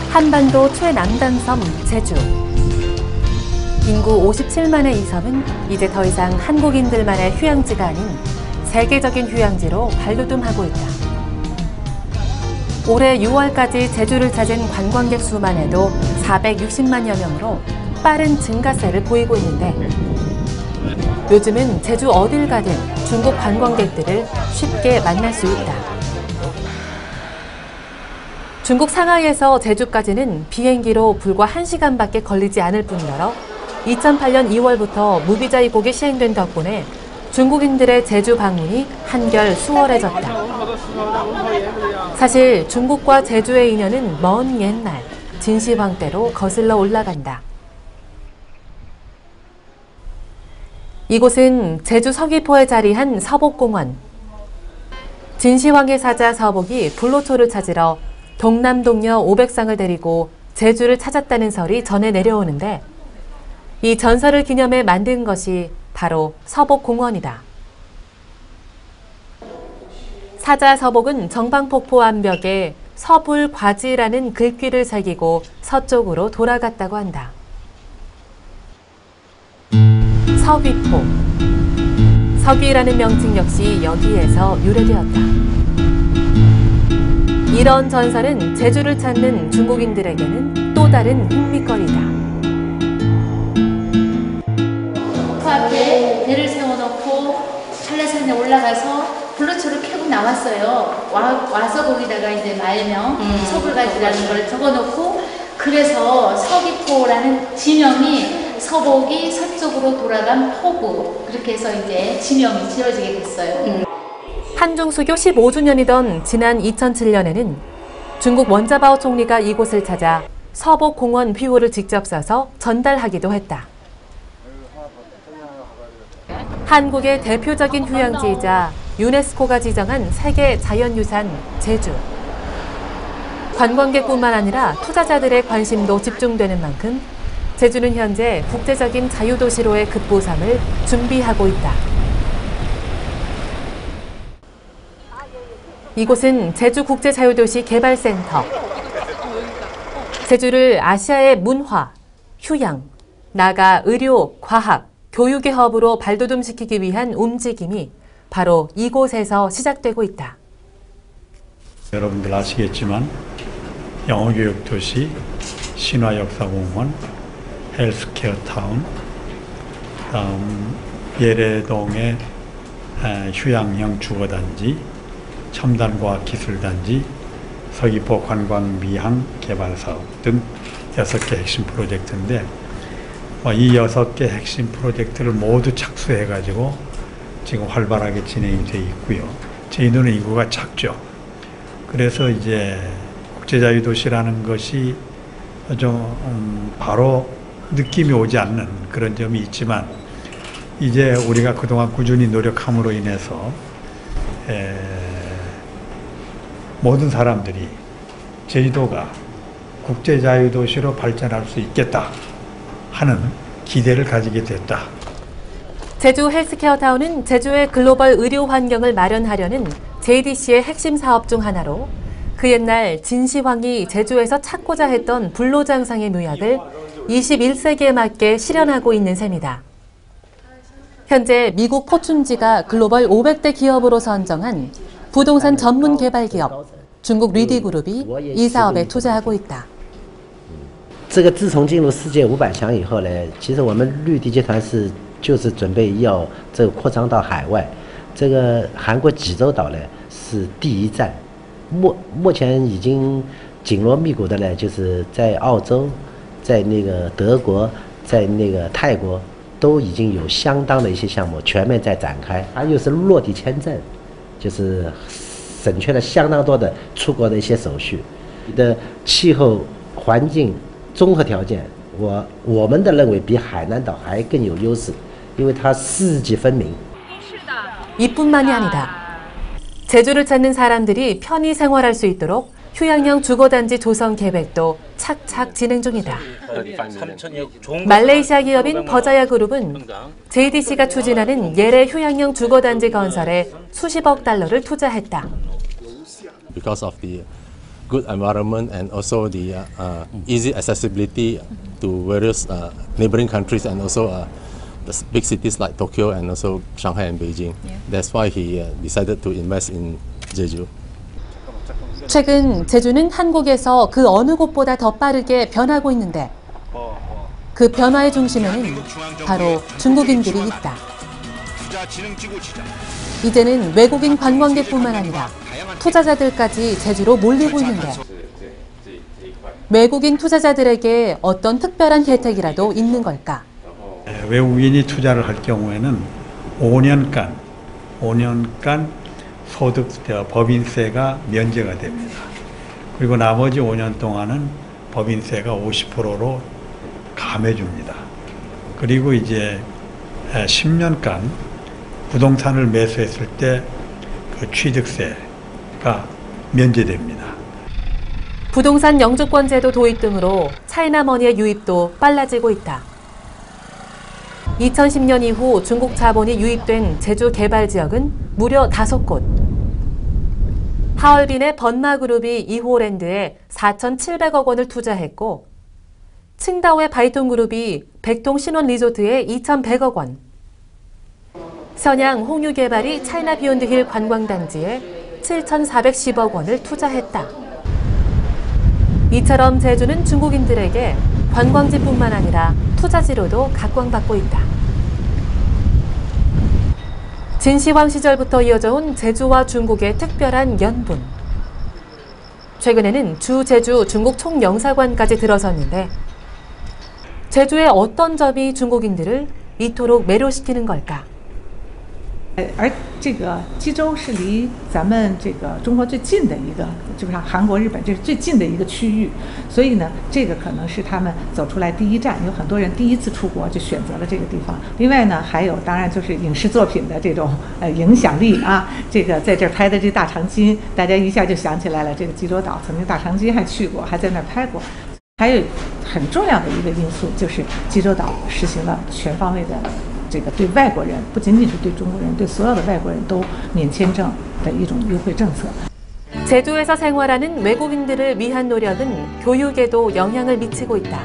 한반도 최남단 섬 제주. 인구 57만의 이 섬은 이제 더 이상 한국인들만의 휴양지가 아닌 세계적인 휴양지로 발돋움하고 있다. 올해 6월까지 제주를 찾은 관광객 수만 해도 460만여 명으로 빠른 증가세를 보이고 있는데 요즘은 제주 어딜 가든 중국 관광객들을 쉽게 만날 수 있다. 중국 상하이에서 제주까지는 비행기로 불과 1시간밖에 걸리지 않을 뿐더러 2008년 2월부터 무비자 입국이 시행된 덕분에 중국인들의 제주 방문이 한결 수월해졌다. 사실 중국과 제주의 인연은 먼 옛날 진시황 때로 거슬러 올라간다. 이곳은 제주 서귀포에 자리한 서복공원. 진시황의 사자 서복이 불로초를 찾으러 동남동녀 500상을 데리고 제주를 찾았다는 설이 전해 내려오는데 이 전설을 기념해 만든 것이 바로 서복공원이다. 사자 서복은 정방폭포 암벽에 서불과지라는 글귀를 새기고 서쪽으로 돌아갔다고 한다. 서귀포. 서귀라는 명칭 역시 여기에서 유래되었다. 이런 전설은 제주를 찾는 중국인들에게는 또 다른 흥미거리다. 그 앞에 배를 세워놓고 한라산에 올라가서 불로초를 켜고 나왔어요. 와서 거기다가 이제 말명, 서불가지라는 걸 적어놓고 그래서 서귀포라는 지명이 서복이 서쪽으로 돌아간 포구 그렇게 해서 이제 지명이 지어지게 됐어요. 한중수교 15주년이던 지난 2007년에는 중국 원자바오 총리가 이곳을 찾아 서복공원 휘호를 직접 써서 전달하기도 했다. 한국의 대표적인 휴양지이자 유네스코가 지정한 세계 자연유산 제주. 관광객뿐만 아니라 투자자들의 관심도 집중되는 만큼 제주는 현재 국제적인 자유도시로의 급부상을 준비하고 있다. 이곳은 제주국제자유도시 개발센터. 제주를 아시아의 문화, 휴양, 나아가 의료, 과학, 교육의 허브로 발돋움시키기 위한 움직임이 바로 이곳에서 시작되고 있다. 여러분들 아시겠지만 영어교육도시, 신화역사공원, 헬스케어 타운, 다음 예래동의 휴양형 주거단지, 첨단과학기술단지, 서귀포 관광미항 개발사업 등 6개 핵심 프로젝트인데 이 6개 핵심 프로젝트를 모두 착수해가지고 지금 활발하게 진행이 되어 있고요. 저희는 인구가 작죠. 그래서 이제 국제자유도시라는 것이 좀 바로 느낌이 오지 않는 그런 점이 있지만 이제 우리가 그동안 꾸준히 노력함으로 인해서 모든 사람들이 제주도가 국제자유도시로 발전할 수 있겠다 하는 기대를 가지게 됐다. 제주 헬스케어 타운은 제주의 글로벌 의료 환경을 마련하려는 JDC의 핵심 사업 중 하나로 그 옛날 진시황이 제주에서 찾고자 했던 불로장상의 묘약을 21세기에 맞게 실현하고 있는 셈이다. 현재 미국 포춘지가 글로벌 500대 기업으로 선정한 부동산 전문 개발 기업 중국 리디그룹이 이 사업에 투자하고 있다. 这个自从进入世界500强以后呢，其实我们绿地集团就是准备要这个扩张到海外。这个韩国济州岛呢是第一站，目前已经紧锣密鼓的呢，就是在澳洲，在那个德国，在那个泰国都已经有相当的一些项目全面在展开。它又是落地签证，就是省去了相当多的出国的一些手续。你的气候环境综合条件，我们的认为比海南岛还更有优势，因为它四季分明。 이뿐만이 아니다. 제주를 찾는 사람들이 편히 생활할 수 있도록 휴양형 주거단지 조성 계획도 착착 진행 중이다. 말레이시아 기업인 버자야 그룹은 JDC가 추진하는 예래 휴양형 주거단지 건설에 수십억 달러를 투자했다. Because of the good environment and also the easy accessibility to various neighboring countries and also the big cities like Tokyo and also Shanghai and Beijing. That's why he decided to invest in Jeju. 최근 제주는 한국에서 그 어느 곳보다 더 빠르게 변하고 있는데 그 변화의 중심에는 바로 중국인들이 있다. 이제는 외국인 관광객뿐만 아니라 투자자들까지 제주로 몰리고 있는데 외국인 투자자들에게 어떤 특별한 혜택이라도 있는 걸까? 외국인이 투자를 할 경우에는 5년간 소득 법인세가 면제가 됩니다. 그리고 나머지 5년 동안은 법인세가 50%로 감해줍니다. 그리고 이제 10년간 부동산을 매수했을 때 그 취득세가 면제됩니다. 부동산 영주권 제도 도입 등으로 차이나머니의 유입도 빨라지고 있다. 2010년 이후 중국 자본이 유입된 제주 개발 지역은 무려 5곳. 하얼빈의 번마그룹이 이호랜드에 4,700억 원을 투자했고 칭다오의 바이통그룹이 백동 신원리조트에 2,100억 원, 선양 홍유개발이 차이나 비욘드힐 관광단지에 7,410억 원을 투자했다. 이처럼 제주는 중국인들에게 관광지뿐만 아니라 투자지로도 각광받고 있다. 진시황 시절부터 이어져 온 제주와 중국의 특별한 연분. 최근에는 제주 중국 총영사관까지 들어섰는데 제주의 어떤 점이 중국인들을 이토록 매료시키는 걸까? 而这个济州是离咱们这个中国最近的一个，基本上韩国、日本这是最近的一个区域，所以呢，这个可能是他们走出来第一站。有很多人第一次出国就选择了这个地方。另外呢，还有当然就是影视作品的这种影响力啊，这个在这儿拍的这大长今，大家一下就想起来了，这个济州岛曾经大长今还去过，还在那儿拍过。还有很重要的一个因素就是济州岛实行了全方位的。这个对外国人，不仅仅是对中国人，对所有的外国人都免签证的一种优惠政策。 제주에서 생활하는 외국인들을 위한 노력은 교육에도 영향을 미치고 있다.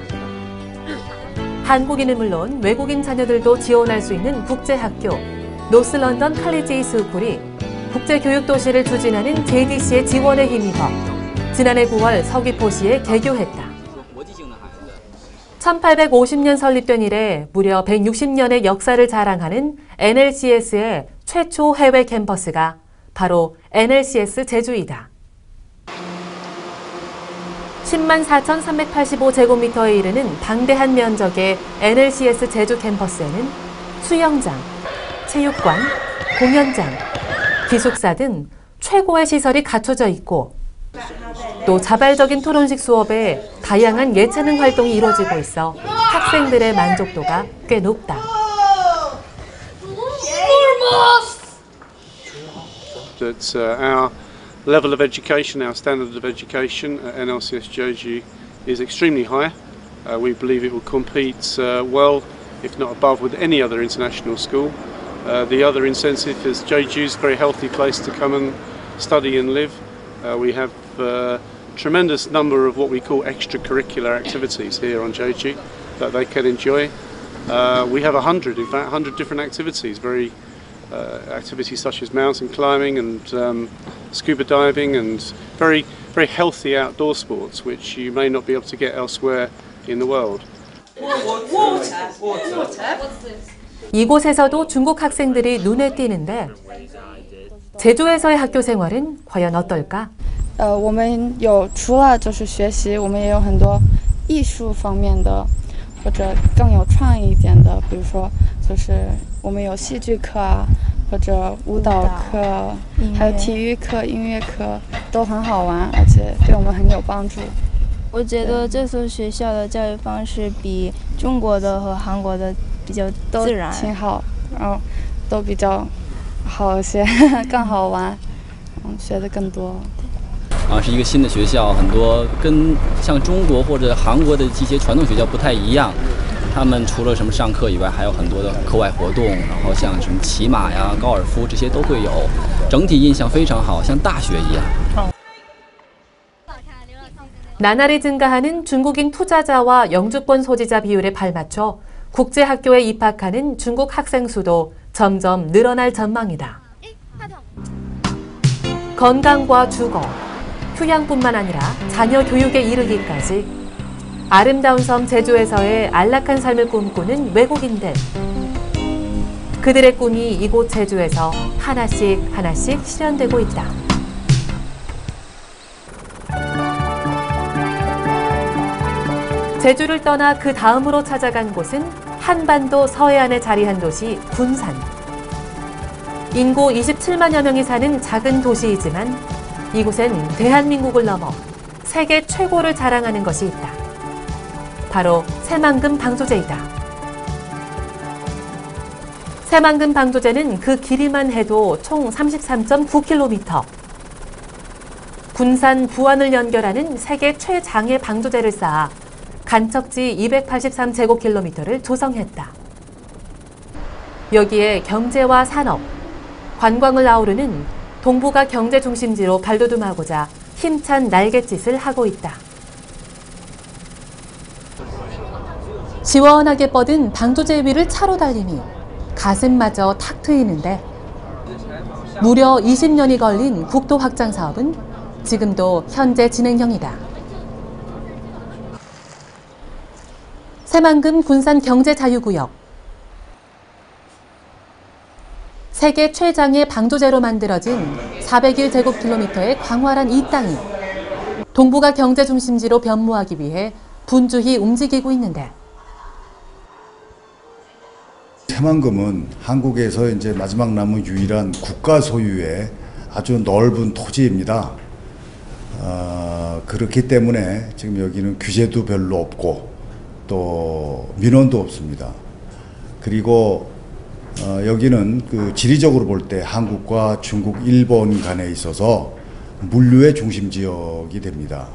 한국인은 물론 외국인 자녀들도 지원할 수 있는 국제학교 노스런던 칼리지 스쿨이 국제교육도시를 추진하는 JDC의 지원에 힘입어 지난해 9월 서귀포시에 개교했다. 1850년 설립된 이래 무려 160년의 역사를 자랑하는 NLCS의 최초 해외 캠퍼스가 바로 NLCS 제주이다. 10만 4,385제곱미터에 이르는 방대한 면적의 NLCS 제주 캠퍼스에는 수영장, 체육관, 공연장, 기숙사 등 최고의 시설이 갖춰져 있고 또 자발적인 토론식 수업에 다양한 예체능 활동이 이루어지고 있어 학생들의 만족도가 꽤 높다. That our level of education, our standard of education at NLCS Jeju is extremely high. We believe it will compete well, if not above, with any other international school. The other incentive is Jeju is a very healthy place to come and study and live. We have a tremendous number of what we call extracurricular activities here on Jeju that they can enjoy. We have 100, in fact, 100 different activities, activities such as mountain climbing and scuba diving and very healthy outdoor sports which you may not be able to get elsewhere in the world. 이곳에서도 중국 학생들이 눈에 띄는데 제주에서의 학교 생활은 과연 어떨까? 我们有除了就是学习，我们也有很多艺术方面的，或者更有创意一点的，比如说就是我们有戏剧课啊，或者舞蹈课，还有体育课、音乐课，都很好玩，而且对我们很有帮助。我觉得这所学校的教育方式比中国的和韩国的比较自然，挺好，然后都比较好些，更好玩，学的更多。 是一个新的学校，很多跟像中国或者韩国的这些传统学校不太一样。他们除了什么上课以外，还有很多的课外活动，然后像什么骑马呀、高尔夫这些都会有。整体印象非常好，像大学一样。 나날이 증가하는 중국인 투자자와 영주권 소지자 비율에 발맞춰 국제학교에 입학하는 중국 학생 수도 점점 늘어날 전망이다. 건강과 주거, 휴양뿐만 아니라 자녀 교육에 이르기까지 아름다운 섬 제주에서의 안락한 삶을 꿈꾸는 외국인들. 그들의 꿈이 이곳 제주에서 하나씩 실현되고 있다. 제주를 떠나 그 다음으로 찾아간 곳은 한반도 서해안에 자리한 도시 군산. 인구 27만여 명이 사는 작은 도시이지만 이곳엔 대한민국을 넘어 세계 최고를 자랑하는 것이 있다. 바로 새만금 방조제이다. 새만금 방조제는 그 길이만 해도 총 33.9km. 군산, 부안을 연결하는 세계 최장의 방조제를 쌓아 간척지 283제곱킬로미터를 조성했다. 여기에 경제와 산업, 관광을 아우르는 동북아 경제 중심지로 발돋움하고자 힘찬 날갯짓을 하고 있다. 시원하게 뻗은 방조제 위를 차로 달리니 가슴마저 탁 트이는데 무려 20년이 걸린 국도 확장 사업은 지금도 현재 진행 중이다. 새만금 군산 경제자유구역. 세계 최장의 방조제로 만들어진 401제곱킬로미터의 광활한 이 땅이 동북아 경제 중심지로 변모하기 위해 분주히 움직이고 있는데, 새만금은 한국에서 이제 마지막 남은 유일한 국가 소유의 아주 넓은 토지입니다. 그렇기 때문에 지금 여기는 규제도 별로 없고 또 민원도 없습니다. 그리고 여기는 그 지리적으로 볼 때 한국과 중국, 일본 간에 있어서 물류의 중심 지역이 됩니다.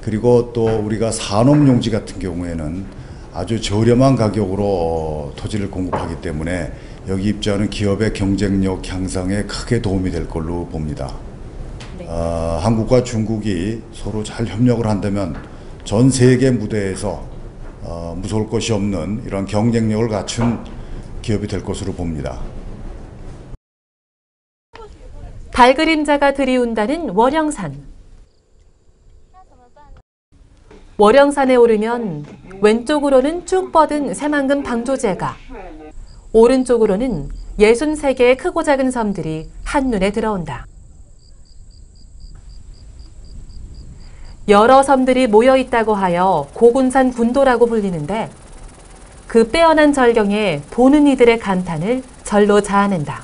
그리고 또 우리가 산업용지 같은 경우에는 아주 저렴한 가격으로 토지를 공급하기 때문에 여기 입주하는 기업의 경쟁력 향상에 크게 도움이 될 걸로 봅니다. 한국과 중국이 서로 잘 협력을 한다면 전 세계 무대에서 무서울 것이 없는 이런 경쟁력을 갖춘 기업이 될 것으로 봅니다. 달 그림자가 들이운다는 월영산. 월영산에 오르면 왼쪽으로는 쭉 뻗은 새만금 방조제가, 오른쪽으로는 63개의 크고 작은 섬들이 한눈에 들어온다. 여러 섬들이 모여있다고 하여 고군산 군도라고 불리는데 그 빼어난 절경에 보는 이들의 감탄을 절로 자아낸다.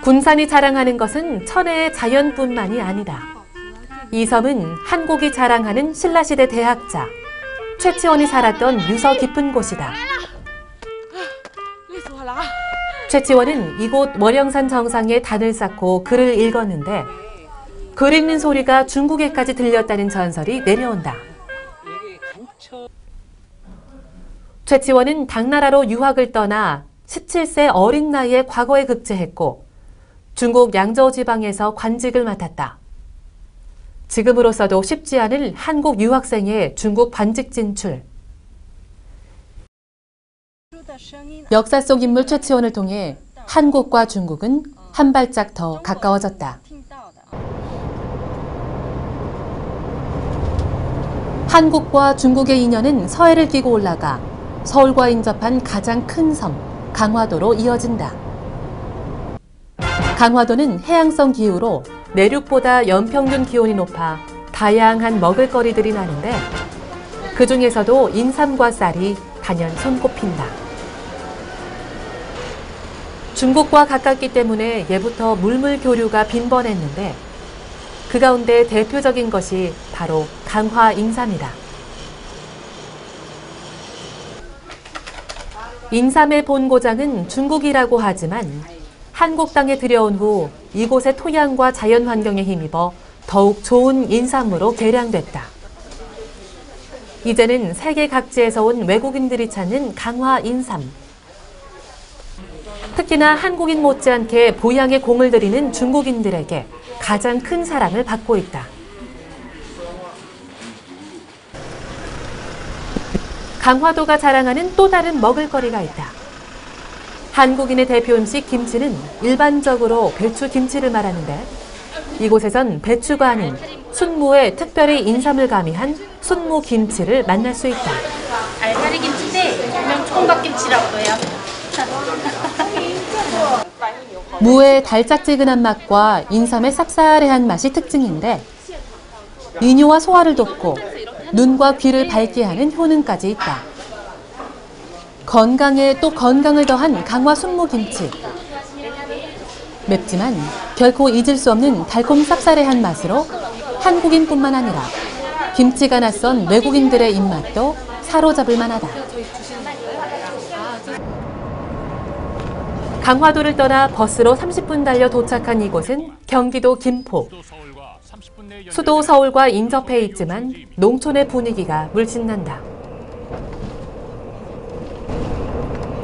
군산이 자랑하는 것은 천혜의 자연뿐만이 아니다. 이 섬은 한국이 자랑하는 신라시대 대학자 최치원이 살았던 유서 깊은 곳이다. 최치원은 이곳 월영산 정상에 단을 쌓고 글을 읽었는데 글 읽는 소리가 중국에까지 들렸다는 전설이 내려온다. 최치원은 당나라로 유학을 떠나 17세 어린 나이에 과거에 급제했고 중국 양저우 지방에서 관직을 맡았다. 지금으로서도 쉽지 않을 한국 유학생의 중국 관직 진출. 역사 속 인물 최치원을 통해 한국과 중국은 한 발짝 더 가까워졌다. 한국과 중국의 인연은 서해를 끼고 올라가 서울과 인접한 가장 큰 섬, 강화도로 이어진다. 강화도는 해양성 기후로 내륙보다 연평균 기온이 높아 다양한 먹을거리들이 많은데 그 중에서도 인삼과 쌀이 단연 손꼽힌다. 중국과 가깝기 때문에 예부터 물물 교류가 빈번했는데 그 가운데 대표적인 것이 바로 강화 인삼이다. 인삼의 본고장은 중국이라고 하지만 한국 땅에 들여온 후 이곳의 토양과 자연 환경에 힘입어 더욱 좋은 인삼으로 개량됐다. 이제는 세계 각지에서 온 외국인들이 찾는 강화 인삼. 특히나 한국인 못지않게 보양에 공을 들이는 중국인들에게 가장 큰 사랑을 받고 있다. 강화도가 자랑하는 또 다른 먹을거리가 있다. 한국인의 대표 음식 김치는 일반적으로 배추 김치를 말하는데 이곳에선 배추가 아닌 순무에 특별히 인삼을 가미한 순무 김치를 만날 수 있다. 알타리 김치인데 그냥 총각김치라고 해요. 무의 달짝지근한 맛과 인삼의 쌉싸래한 맛이 특징인데 이뇨와 소화를 돕고 눈과 귀를 밝게 하는 효능까지 있다. 건강에 또 건강을 더한 강화 순무김치. 맵지만 결코 잊을 수 없는 달콤 쌉싸래한 맛으로 한국인뿐만 아니라 김치가 낯선 외국인들의 입맛도 사로잡을 만하다. 강화도를 떠나 버스로 30분 달려 도착한 이곳은 경기도 김포. 수도 서울과 인접해 있지만 농촌의 분위기가 물씬 난다.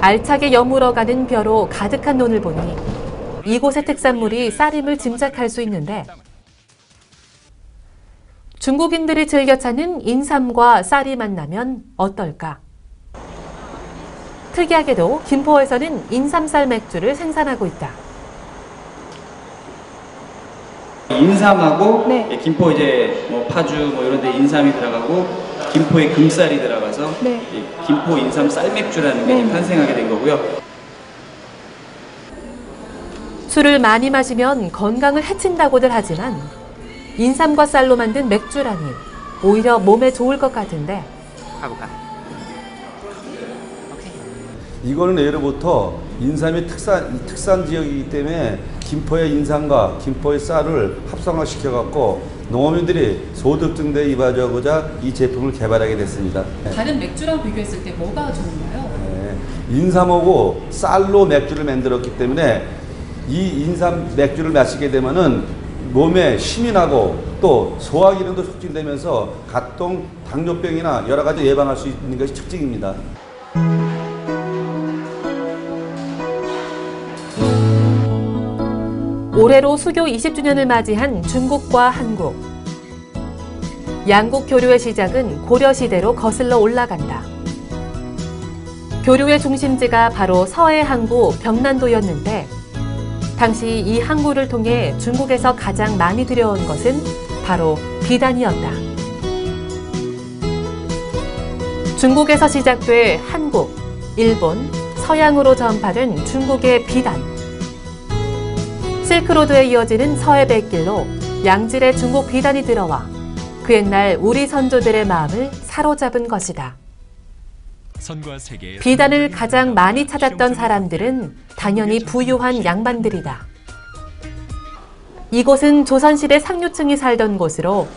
알차게 여물어가는 벼로 가득한 논을 보니 이곳의 특산물이 쌀임을 짐작할 수 있는데 중국인들이 즐겨 찾는 인삼과 쌀이 만나면 어떨까? 특이하게도 김포에서는 인삼쌀 맥주를 생산하고 있다. 인삼하고 김포 이제 뭐 파주 뭐 이런 데 인삼이 들어가고 김포에 금쌀이 들어가서 김포 인삼 쌀맥주라는 게 탄생하게 된 거고요. 술을 많이 마시면 건강을 해친다고들 하지만 인삼과 쌀로 만든 맥주라니 오히려 몸에 좋을 것 같은데. 이거는 예로부터 인삼이 특산 지역이기 때문에 김포의 인삼과 김포의 쌀을 합성화시켜갖고 농업인들이 소득 증대에 이바지하고자 이 제품을 개발하게 됐습니다. 다른 맥주랑 비교했을 때 뭐가 좋은가요? 인삼하고 쌀로 맥주를 만들었기 때문에 이 인삼 맥주를 마시게 되면은 몸에 힘이 나고 또 소화 기능도 촉진되면서 가통, 당뇨병이나 여러 가지 예방할 수 있는 것이 특징입니다. 올해로 수교 20주년을 맞이한 중국과 한국. 양국 교류의 시작은 고려시대로 거슬러 올라간다. 교류의 중심지가 바로 서해 항구 병난도였는데 당시 이 항구를 통해 중국에서 가장 많이 들여온 것은 바로 비단이었다. 중국에서 시작돼 한국, 일본, 서양으로 전파된 중국의 비단. 실크로드에 이어지는 서해 백길로 양질의 중국 비단이 들어와 그 옛날 우리 선조들의 마음을 사로잡은 것이다. 비단을 가장 많이 찾았던 사람들은 당연히 부유한 양반들이다. 이곳은 조선시대 상류층이 살던 곳으로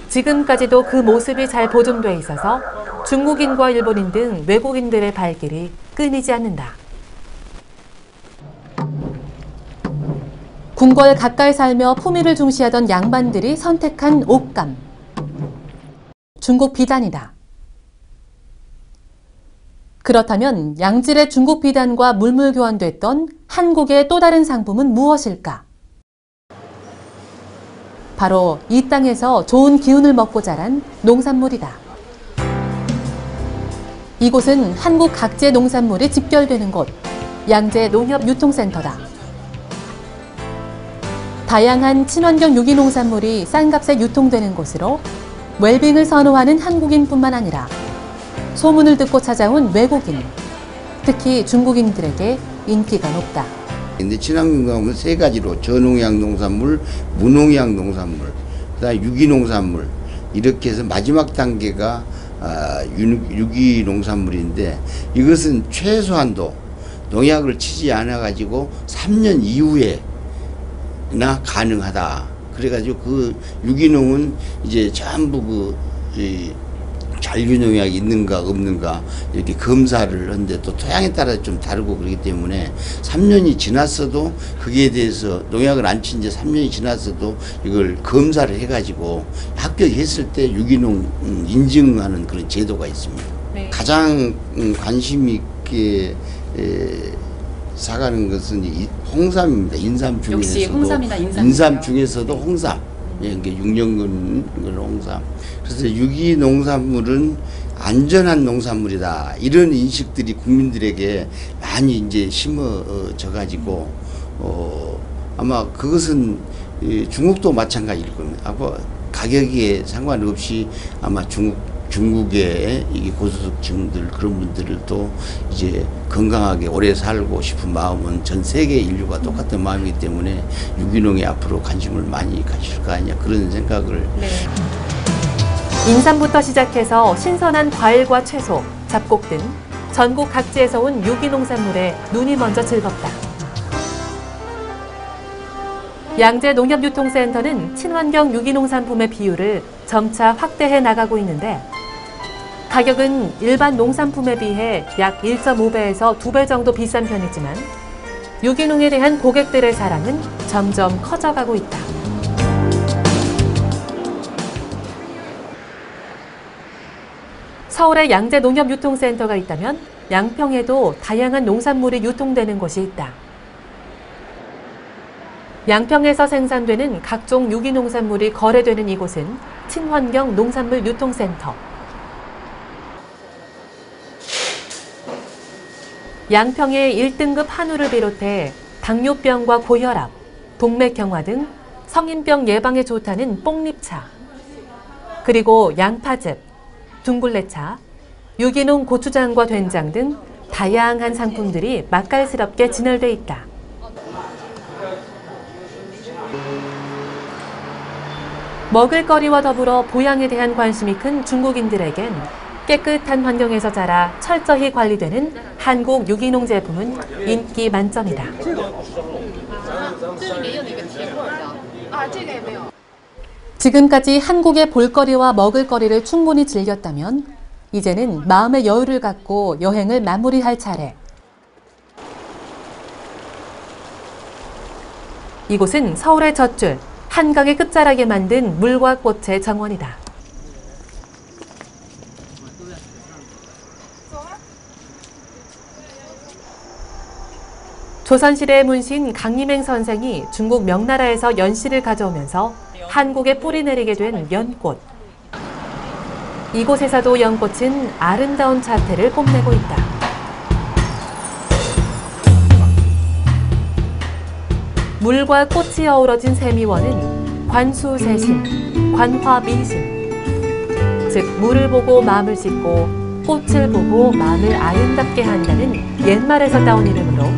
지금까지도 그 모습이 잘 보존돼 있어서 중국인과 일본인 등 외국인들의 발길이 끊이지 않는다. 궁궐 가까이 살며 품위를 중시하던 양반들이 선택한 옷감. 중국 비단이다. 그렇다면 양질의 중국 비단과 물물 교환됐던 한국의 또 다른 상품은 무엇일까? 바로 이 땅에서 좋은 기운을 먹고 자란 농산물이다. 이곳은 한국 각지의 농산물이 집결되는 곳, 양재 농협유통센터다. 다양한 친환경 유기농산물이 싼 값에 유통되는 곳으로 웰빙을 선호하는 한국인뿐만 아니라 소문을 듣고 찾아온 외국인, 특히 중국인들에게 인기가 높다. 근데 친환경 농산물은 세 가지로 저농약 농산물, 무농약 농산물, 그다음에 유기농산물 이렇게 해서 마지막 단계가 유기농산물인데 이것은 최소한도 농약을 치지 않아 가지고 3년 이후에 나 가능하다. 그래가지고 그 유기농은 이제 전부 그 잔류농약이 있는가 없는가 이렇게 검사를 하는데 또 토양에 따라 좀 다르고 그렇기 때문에 3년이 지났어도 그게 대해서 농약을 안 친 지 3년이 지났어도 이걸 검사를 해가지고 합격했을 때 유기농 인증하는 그런 제도가 있습니다. 네. 가장 관심 있게 사가는 것은 이 홍삼입니다. 인삼 중에서도 역시 홍삼이나 인삼 중에서도 홍삼. 예, 이게 6년근 홍삼. 그래서 유기 농산물은 안전한 농산물이다. 이런 인식들이 국민들에게 많이 이제 심어져 가지고 아마 그것은 중국도 마찬가지일 겁니다. 아마 가격에 상관없이 아마 중국의 이 고소득층들 그런 분들도 이제 건강하게 오래 살고 싶은 마음은 전 세계 인류가 똑같은 마음이기 때문에 유기농에 앞으로 관심을 많이 가질 거 아니냐 그런 생각을. 네. 인삼부터 시작해서 신선한 과일과 채소, 잡곡 등 전국 각지에서 온 유기농산물에 눈이 먼저 즐겁다. 양재 농협유통센터는 친환경 유기농산품의 비율을 점차 확대해 나가고 있는데 가격은 일반 농산품에 비해 약 1.5배에서 2배 정도 비싼 편이지만 유기농에 대한 고객들의 사랑은 점점 커져가고 있다. 서울에 양재 농협유통센터가 있다면 양평에도 다양한 농산물이 유통되는 곳이 있다. 양평에서 생산되는 각종 유기농산물이 거래되는 이곳은 친환경 농산물 유통센터. 양평의 1등급 한우를 비롯해 당뇨병과 고혈압, 동맥경화 등 성인병 예방에 좋다는 뽕잎차, 그리고 양파즙, 둥글레차, 유기농 고추장과 된장 등 다양한 상품들이 맛깔스럽게 진열돼 있다. 먹을거리와 더불어 보양에 대한 관심이 큰 중국인들에겐 깨끗한 환경에서 자라 철저히 관리되는 한국 유기농 제품은 인기 만점이다. 지금까지 한국의 볼거리와 먹을거리를 충분히 즐겼다면 이제는 마음의 여유를 갖고 여행을 마무리할 차례. 이곳은 서울의 젖줄, 한강의 끝자락에 만든 물과 꽃의 정원이다. 조선시대의 문신 강림행 선생이 중국 명나라에서 연씨를 가져오면서 한국에 뿌리 내리게 된 연꽃. 이곳에서도 연꽃은 아름다운 자태를 뽐내고 있다. 물과 꽃이 어우러진 세미원은 관수세신, 관화미신, 즉 물을 보고 마음을 씻고 꽃을 보고 마음을 아름답게 한다는 옛말에서 따온 이름으로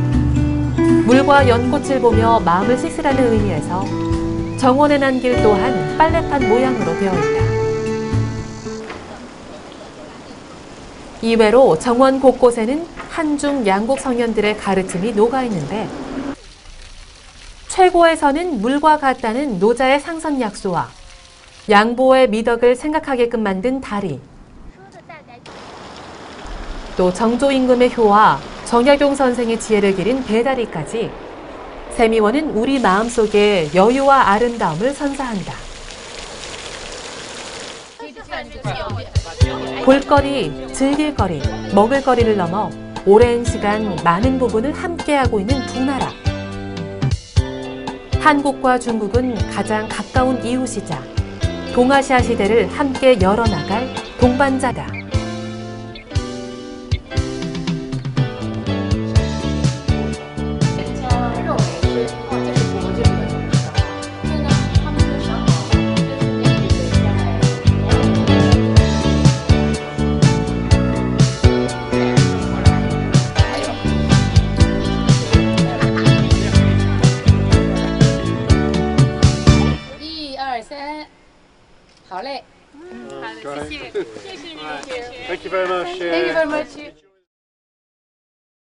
물과 연꽃을 보며 마음을 씻으라는 의미에서 정원의 난길 또한 빨래판 모양으로 되어 있다. 이외로 정원 곳곳에는 한중 양국 성현들의 가르침이 녹아있는데 최고에서는 물과 같다는 노자의 상선약수와 양보의 미덕을 생각하게끔 만든 다리, 또 정조임금의 효와 정약용 선생의 지혜를 기린 배다리까지 세미원은 우리 마음속에 여유와 아름다움을 선사한다. 볼거리, 즐길거리, 먹을거리를 넘어 오랜 시간 많은 부분을 함께하고 있는 두 나라. 한국과 중국은 가장 가까운 이웃이자 동아시아 시대를 함께 열어나갈 동반자다. Thank you very much. Thank you very much.